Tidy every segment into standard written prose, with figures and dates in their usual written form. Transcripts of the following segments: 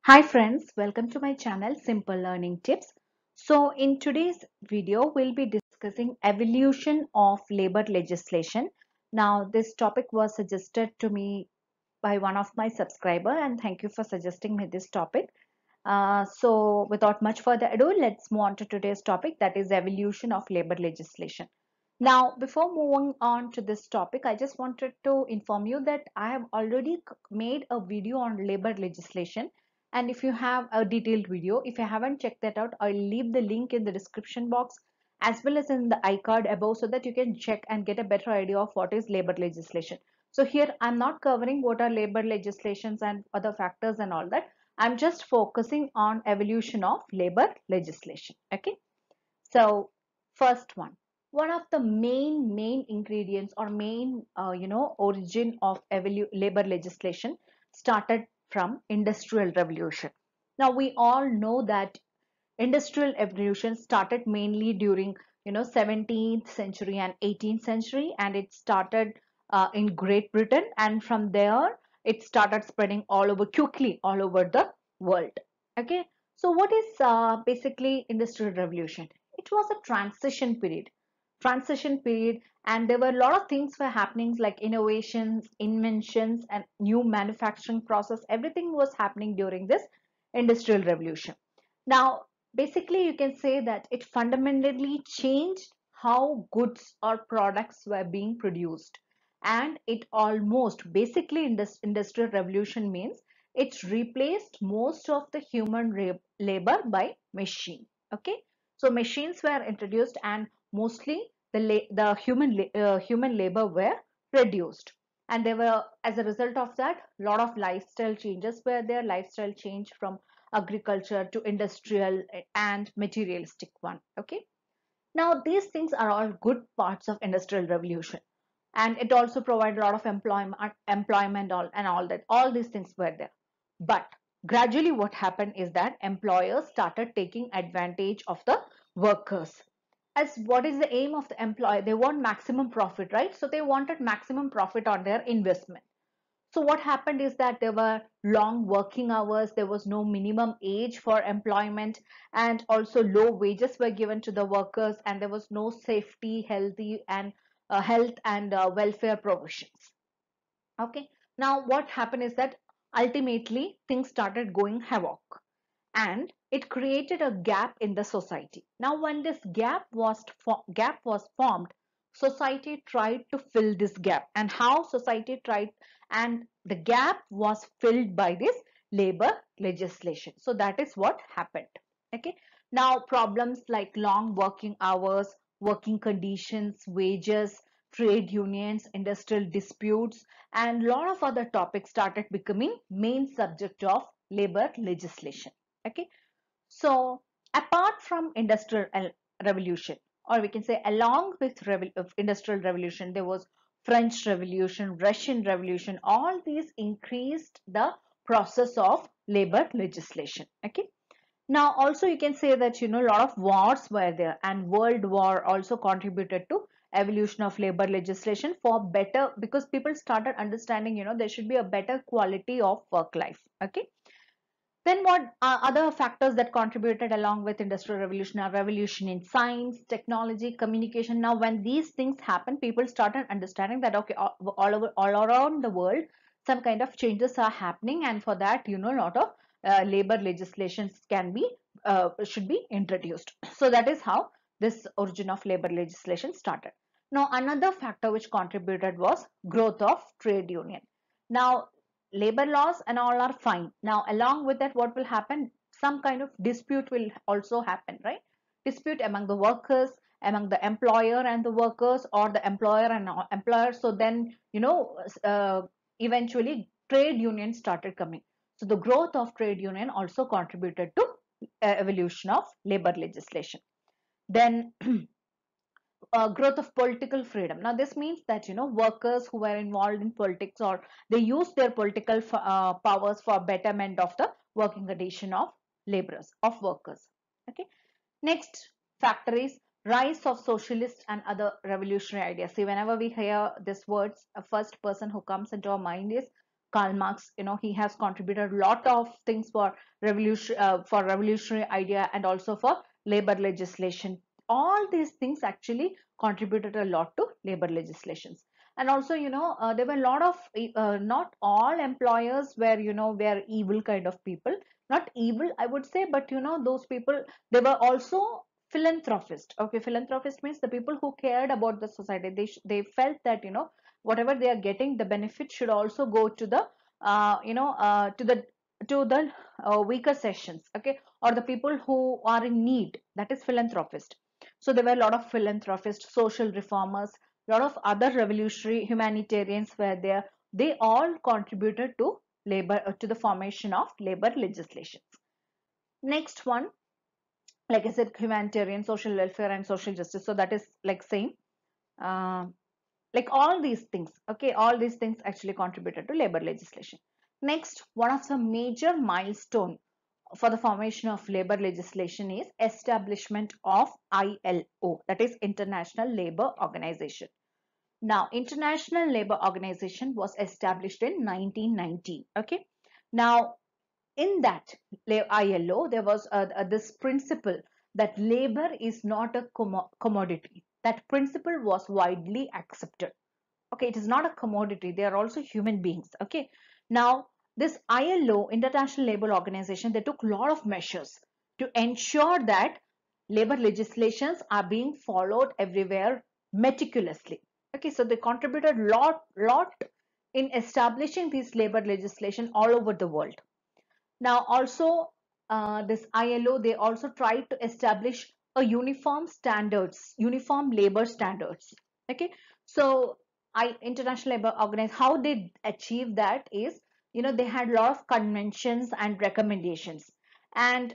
Hi friends, welcome to my channel Simple Learning Tips. So in today's video, we'll be discussing evolution of labor legislation. Now this topic was suggested to me by one of my subscriber and thank you for suggesting me this topic. So without much further ado, let's move on to today's topic, that is evolution of labor legislation. Now, before moving on to this topic, I just wanted to inform you that I have already made a video on labor legislation. And if you have a detailed video, if you haven't checked that out, I'll leave the link in the description box as well as in the iCard above so that you can check and get a better idea of what is labor legislation. So here I'm not covering what are labor legislations and other factors and all that. I'm just focusing on evolution of labor legislation. Okay. So first one of the main ingredients or main origin of labor legislation started from industrial revolution. Now we all know that industrial revolution started mainly during 17th century and 18th century, and it started in Great Britain, and from there it started spreading all over quickly all over the world. Okay, so what is basically industrial revolution? It was a transition period, and there were a lot of things were happening like innovations, inventions, and new manufacturing process. Everything was happening during this industrial revolution. Now basically you can say that it fundamentally changed how goods or products were being produced, and it almost basically in this industrial revolution means it's replaced most of the human labor by machine. Okay, so machines were introduced and mostly the human labor were reduced, and there were, as a result of that, a lot of lifestyle changes were there. Lifestyle change from agriculture to industrial and materialistic one. Okay, now these things are all good parts of industrial revolution, and it also provided a lot of employment and all that. All these things were there, but gradually what happened is that employers started taking advantage of the workers. As what is the aim of the employer? They want maximum profit, right? So they wanted maximum profit on their investment. So what happened is that there were long working hours, there was no minimum age for employment, and also low wages were given to the workers, and there was no safety, health and welfare provisions. Okay, now what happened is that ultimately things started going havoc, and it created a gap in the society. Now when this gap was formed, society tried to fill this gap. And how society tried? And the gap was filled by this labor legislation. So that is what happened. Okay, now problems like long working hours, working conditions, wages, trade unions, industrial disputes, and a lot of other topics started becoming main subject of labor legislation. Okay, so apart from industrial revolution, or we can say along with industrial revolution, there was French Revolution, Russian Revolution. All these increased the process of labor legislation. Okay, now also you can say that a lot of wars were there, and World War also contributed to evolution of labor legislation for better, because people started understanding there should be a better quality of work life. Okay, then what other factors that contributed along with industrial revolution are revolution in science, technology, communication. Now when these things happen, people started understanding that okay, all around the world some kind of changes are happening, and for that a lot of labor legislations should be introduced. So that is how this origin of labor legislation started. Now another factor which contributed was growth of trade union. Now labor laws and all are fine. Now along with that, what will happen? Some kind of dispute will also happen, right? Dispute among the workers, among the employer and the workers, or the employer and employer. So then eventually trade unions started coming. So the growth of trade union also contributed to evolution of labor legislation. Then growth of political freedom. Now this means that workers who were involved in politics, or they use their political powers for betterment of the working condition of laborers, of workers. Okay, next factor is rise of socialist and other revolutionary ideas. See, whenever we hear these words, a first person who comes into our mind is Karl Marx, he has contributed a lot of things for revolutionary idea and also for labor legislation. All these things actually contributed a lot to labor legislations. And also, there were a lot of not all employers were evil kind of people. Not evil, I would say, but those people, they were also philanthropists. Okay, philanthropist means the people who cared about the society. They felt that whatever they are getting, the benefit should also go to the weaker sessions, okay, or the people who are in need. That is philanthropist. So there were a lot of philanthropists, social reformers, a lot of other revolutionary humanitarians were there. They all contributed to labor to the formation of labor legislations. Next one, like I said, humanitarian, social welfare, and social justice. So that is like same. Uh, like all these things, okay, all these things actually contributed to labor legislation. Next, one of the major milestone for the formation of labor legislation is establishment of ILO, that is International Labour Organization. Now, International Labour Organization was established in 1990. Okay. Now, in that ILO, there was this principle that labor is not a commodity. That principle was widely accepted. Okay, it is not a commodity. They are also human beings. Okay. Now, this ILO, International Labour Organization, they took a lot of measures to ensure that labor legislations are being followed everywhere meticulously. Okay, so they contributed lot in establishing these labor legislation all over the world. Now, also this ILO, they also tried to establish a uniform labor standards. Okay, so International Labor Organization, how they achieve that is, they had a lot of conventions and recommendations, and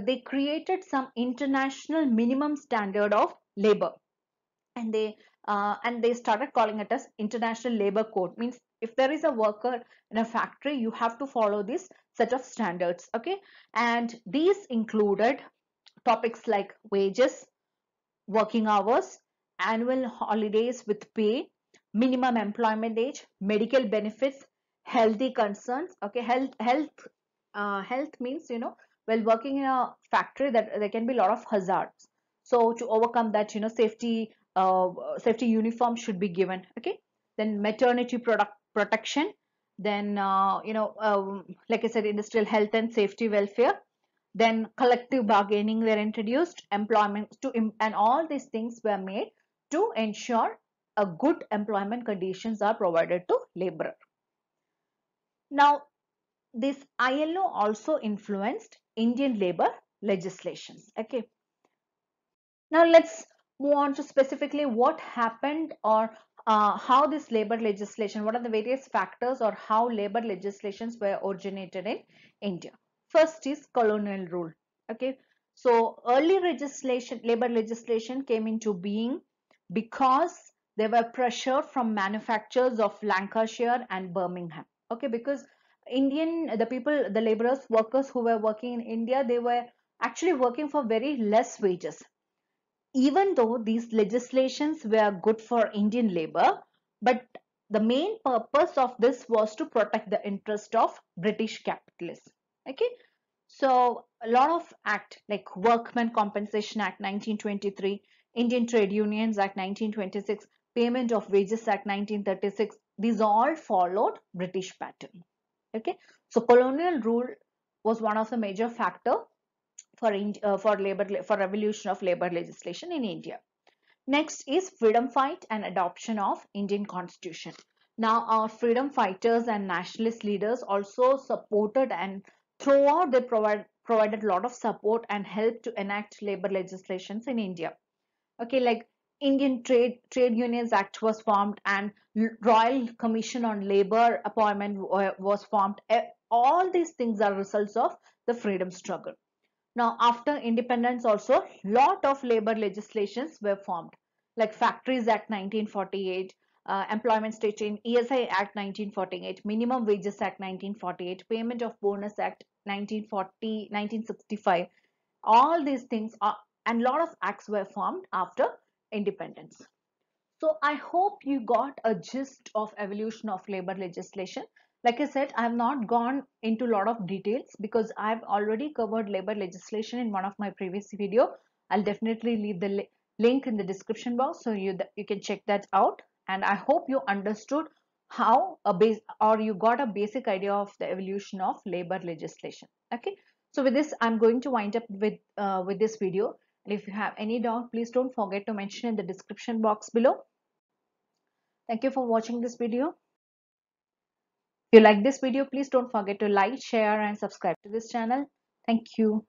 they created some international minimum standard of labor, and they started calling it as International Labor Code. Means if there is a worker in a factory, you have to follow this set of standards. Okay, and these included topics like wages, working hours, annual holidays with pay, minimum employment age, medical benefits, healthy concerns. Okay, health means, while working in a factory, that there can be a lot of hazards. So to overcome that, safety uniform should be given. Okay, then maternity product protection, then like I said, industrial health and safety welfare, then collective bargaining were introduced, employment and all these things were made to ensure a good employment conditions are provided to laborer. Now, this ILO also influenced Indian labor legislations. Okay. Now let's move on to specifically what happened, or how this labor legislation, what are the various factors or how labor legislations were originated in India. First is colonial rule. Okay, so early labor legislation came into being because there were pressure from manufacturers of Lancashire and Birmingham. Okay, because the laborers, workers who were working in India, they were actually working for very less wages. Even though these legislations were good for Indian labor, but the main purpose of this was to protect the interest of British capitalists. Okay, so a lot of act like Workmen Compensation Act 1923, Indian Trade Unions Act 1926, Payment of Wages Act 1936, these all followed British pattern. Okay, so colonial rule was one of the major factor for revolution of labor legislation in India. Next is freedom fight and adoption of Indian Constitution. Now, our freedom fighters and nationalist leaders also supported, and throughout they provided a lot of support and help to enact labor legislations in India. Okay, like Indian Trade Unions Act was formed, and Royal Commission on Labor appointment was formed. All these things are results of the freedom struggle. Now, after independence also, lot of labor legislations were formed, like Factories Act 1948, Employment State in ESI Act 1948, Minimum Wages Act 1948, Payment of Bonus Act 1940, 1965. All these things are, and lot of acts were formed after independence. So I hope you got a gist of evolution of labor legislation. Like I said, I have not gone into a lot of details because I've already covered labor legislation in one of my previous video. I'll definitely leave the link in the description box so you can check that out. And I hope you understood how a base or you got a basic idea of the evolution of labor legislation. Okay. So with this, I'm going to wind up with this video. And if you have any doubt, please don't forget to mention in the description box below. Thank you for watching this video. If you like this video, please don't forget to like, share and subscribe to this channel. Thank you.